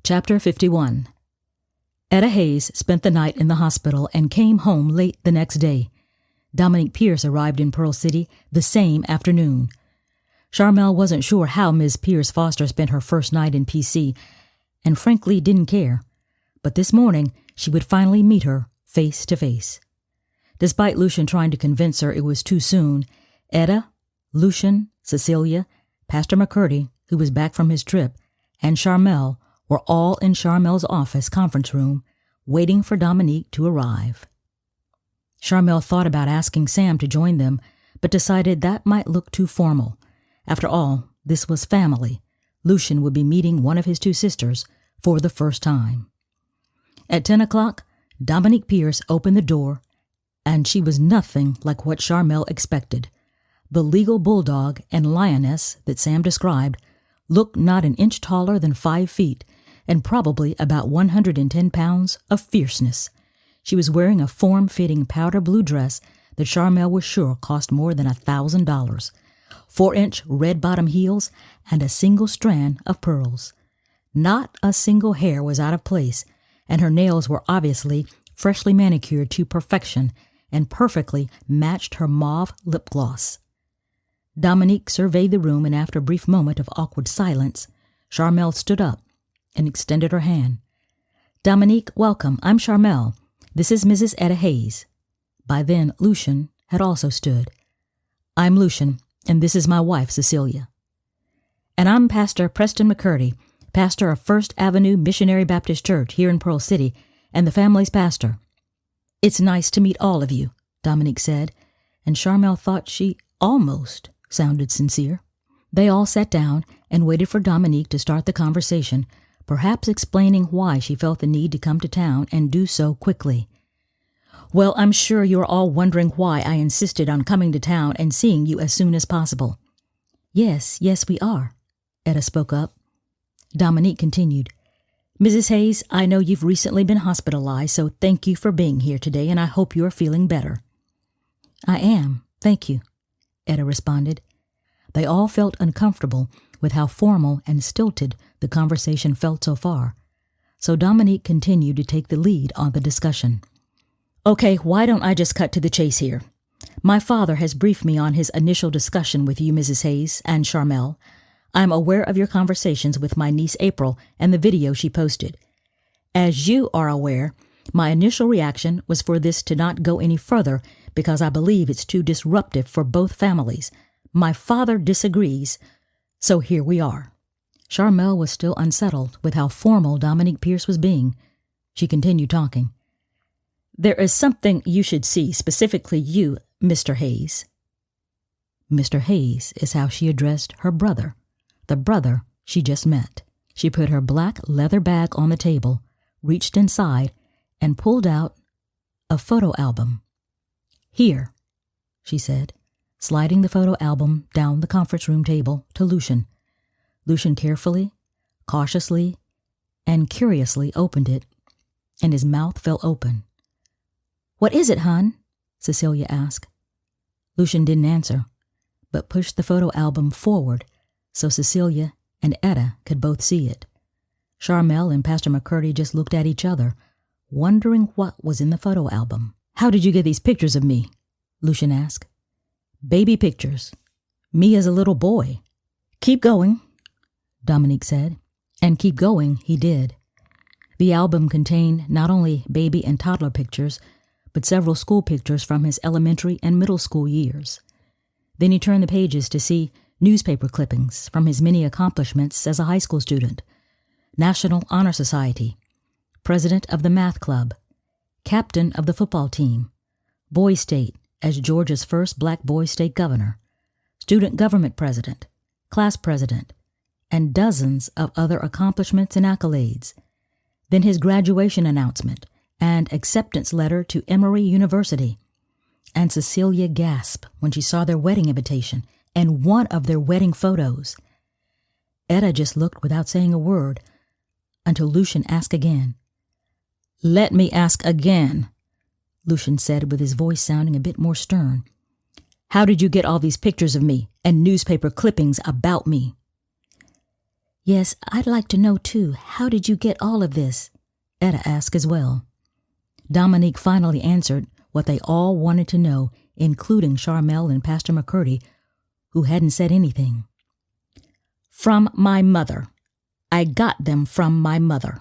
Chapter 51. Etta Hayes spent the night in the hospital and came home late the next day. Dominique Pierce arrived in Pearl City the same afternoon. Sharmelle wasn't sure how Ms. Pierce Foster spent her first night in PC, and frankly didn't care. But this morning, she would finally meet her face to face. Despite Lucian trying to convince her it was too soon, Etta, Lucian, Cecilia, Pastor McCurdy, who was back from his trip, and Sharmelle were all in Sharmelle's office conference room, waiting for Dominique to arrive. Sharmelle thought about asking Sam to join them, but decided that might look too formal. After all, this was family. Lucian would be meeting one of his two sisters for the first time. At 10 o'clock, Dominique Pierce opened the door, and she was nothing like what Sharmelle expected. The legal bulldog and lioness that Sam described looked not an inch taller than 5 feet, and probably about 110 pounds of fierceness. She was wearing a form-fitting powder blue dress that Sharmelle was sure cost more than $1,000, 4-inch red-bottom heels, and a single strand of pearls. Not a single hair was out of place, and her nails were obviously freshly manicured to perfection and perfectly matched her mauve lip gloss. Dominique surveyed the room, and after a brief moment of awkward silence, Sharmelle stood up and extended her hand. "Dominique, welcome. I'm Sharmelle. This is Mrs. Etta Hayes." By then, Lucian had also stood. "I'm Lucian, and this is my wife, Cecilia." "And I'm Pastor Preston McCurdy, pastor of First Avenue Missionary Baptist Church here in Pearl City, and the family's pastor." "It's nice to meet all of you," Dominique said, and Sharmelle thought she almost sounded sincere. They all sat down and waited for Dominique to start the conversation, perhaps explaining why she felt the need to come to town and do so quickly. "Well, I'm sure you're all wondering why I insisted on coming to town and seeing you as soon as possible." Yes, we are," Etta spoke up. Dominique continued, "Mrs. Hayes, I know you've recently been hospitalized, so thank you for being here today, and I hope you're feeling better." "I am, thank you," Etta responded. They all felt uncomfortable with how formal and stilted the conversation felt so far, so Dominique continued to take the lead on the discussion. "Okay, why don't I just cut to the chase here? My father has briefed me on his initial discussion with you, Mrs. Hayes and Sharmelle. I'm aware of your conversations with my niece April and the video she posted. As you are aware, my initial reaction was for this to not go any further because I believe it's too disruptive for both families. My father disagrees, so here we are." Sharmelle was still unsettled with how formal Dominique Pierce was being. She continued talking. "There is something you should see, specifically you, Mr. Hayes." Mr. Hayes is how she addressed her brother, the brother she just met. She put her black leather bag on the table, reached inside, and pulled out a photo album. "Here," she said, sliding the photo album down the conference room table to Lucian. Lucian carefully, cautiously, and curiously opened it, and his mouth fell open. "What is it, hon?" Cecilia asked. Lucian didn't answer, but pushed the photo album forward so Cecilia and Etta could both see it. Sharmelle and Pastor McCurdy just looked at each other, wondering what was in the photo album. "How did you get these pictures of me?" Lucian asked. "Baby pictures. Me as a little boy." "Keep going," Dominique said, and keep going he did. The album contained not only baby and toddler pictures, but several school pictures from his elementary and middle school years. Then he turned the pages to see newspaper clippings from his many accomplishments as a high school student: National Honor Society, president of the math club, captain of the football team, Boy State as Georgia's first black boy state governor, student government president, class president, and dozens of other accomplishments and accolades. Then his graduation announcement and acceptance letter to Emory University. And Cecilia gasped when she saw their wedding invitation and one of their wedding photos. Etta just looked without saying a word until Lucian asked again. "Let me ask again," Lucian said with his voice sounding a bit more stern. "How did you get all these pictures of me and newspaper clippings about me?" Yes, I'd like to know too. How did you get all of this? Etta asked as well. Dominique finally answered what they all wanted to know, including Sharmelle and Pastor McCurdy, who hadn't said anything. From my mother. I got them from my mother.